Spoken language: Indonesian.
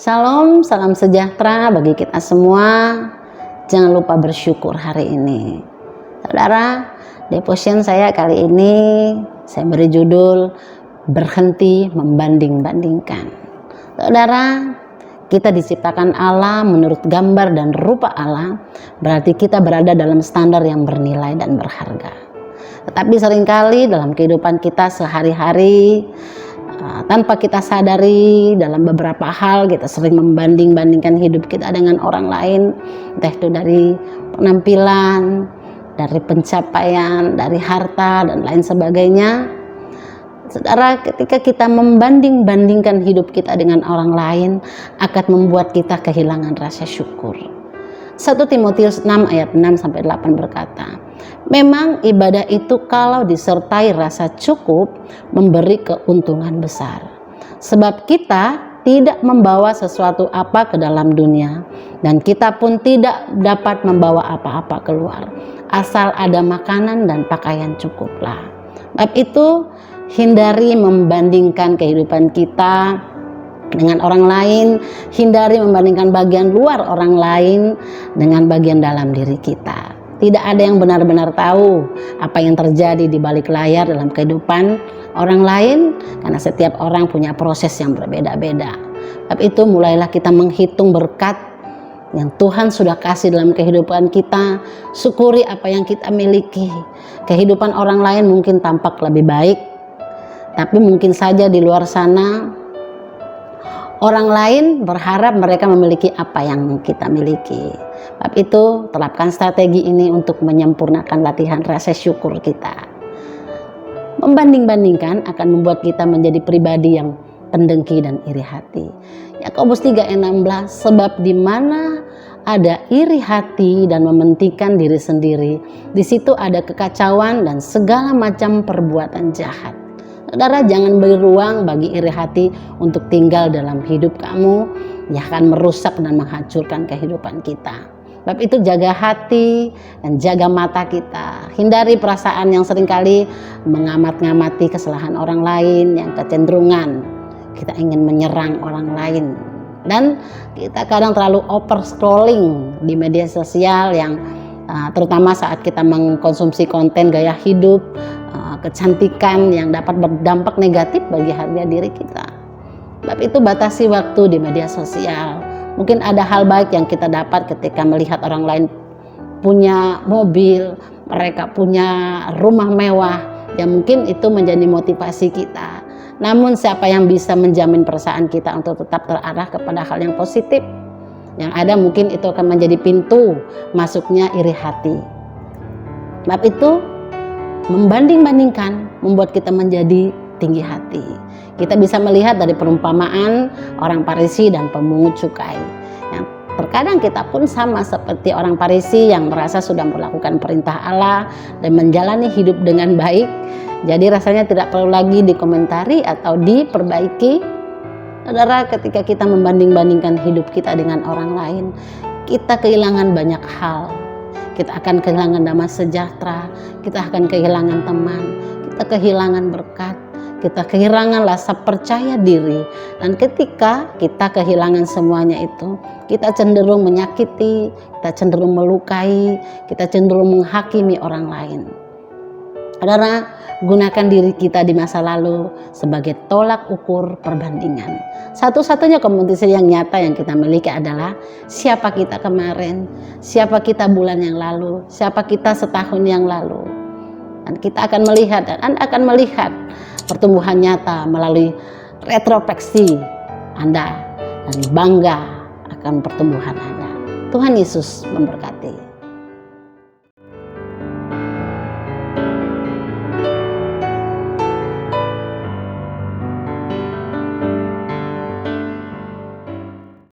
Shalom, salam sejahtera bagi kita semua. Jangan lupa bersyukur hari ini. Saudara, devotion saya kali ini saya beri judul berhenti membanding-bandingkan. Saudara, kita diciptakan Allah menurut gambar dan rupa Allah, berarti kita berada dalam standar yang bernilai dan berharga. Tetapi seringkali dalam kehidupan kita sehari-hari, tanpa kita sadari, dalam beberapa hal kita sering membanding-bandingkan hidup kita dengan orang lain, entah itu dari penampilan, dari pencapaian, dari harta dan lain sebagainya. Saudara, ketika kita membanding-bandingkan hidup kita dengan orang lain, akan membuat kita kehilangan rasa syukur. 1 Timotius 6 ayat 6-8 berkata, memang ibadah itu kalau disertai rasa cukup memberi keuntungan besar. Sebab kita tidak membawa sesuatu apa ke dalam dunia, dan kita pun tidak dapat membawa apa-apa keluar, asal ada makanan dan pakaian cukuplah. Sebab itu hindari membandingkan kehidupan kita dengan orang lain, hindari membandingkan bagian luar orang lain dengan bagian dalam diri kita. Tidak ada yang benar-benar tahu apa yang terjadi di balik layar dalam kehidupan orang lain, karena setiap orang punya proses yang berbeda-beda. Sebab itu mulailah kita menghitung berkat yang Tuhan sudah kasih dalam kehidupan kita. Syukuri apa yang kita miliki. Kehidupan orang lain mungkin tampak lebih baik, tapi mungkin saja di luar sana orang lain berharap mereka memiliki apa yang kita miliki. Sebab itu terapkan strategi ini untuk menyempurnakan latihan rasa syukur kita. Membanding-bandingkan akan membuat kita menjadi pribadi yang pendengki dan iri hati. Yakobus 3:16, sebab di mana ada iri hati dan mementingkan diri sendiri, di situ ada kekacauan dan segala macam perbuatan jahat. Saudara, jangan beri ruang bagi iri hati untuk tinggal dalam hidup kamu, yang akan merusak dan menghancurkan kehidupan kita. Sebab itu jaga hati dan jaga mata kita. Hindari perasaan yang seringkali mengamat-ngamati kesalahan orang lain, yang kecenderungan kita ingin menyerang orang lain. Dan kita kadang terlalu over scrolling di media sosial yang terutama saat kita mengkonsumsi konten gaya hidup, kecantikan yang dapat berdampak negatif bagi harga diri kita. Sebab itu batasi waktu di media sosial. Mungkin ada hal baik yang kita dapat ketika melihat orang lain punya mobil, mereka punya rumah mewah, yang mungkin itu menjadi motivasi kita. Namun siapa yang bisa menjamin perasaan kita untuk tetap terarah kepada hal yang positif? Yang ada mungkin itu akan menjadi pintu masuknya iri hati. Sebab itu membanding-bandingkan membuat kita menjadi tinggi hati. Kita bisa melihat dari perumpamaan orang Farisi dan pemungut cukai. Yang terkadang kita pun sama seperti orang Farisi yang merasa sudah melakukan perintah Allah dan menjalani hidup dengan baik. Jadi rasanya tidak perlu lagi dikomentari atau diperbaiki. Saudara, ketika kita membanding-bandingkan hidup kita dengan orang lain, kita kehilangan banyak hal. Kita akan kehilangan damai sejahtera, kita akan kehilangan teman, kita kehilangan berkat, kita kehilangan rasa percaya diri. Dan ketika kita kehilangan semuanya itu, kita cenderung menyakiti, kita cenderung melukai, kita cenderung menghakimi orang lain. Saudara, gunakan diri kita di masa lalu sebagai tolak ukur perbandingan. Satu-satunya kompetisi yang nyata yang kita miliki adalah siapa kita kemarin, siapa kita bulan yang lalu, siapa kita setahun yang lalu. Dan kita akan melihat, dan Anda akan melihat pertumbuhan nyata melalui retrospeksi Anda, dan bangga akan pertumbuhan Anda. Tuhan Yesus memberkati.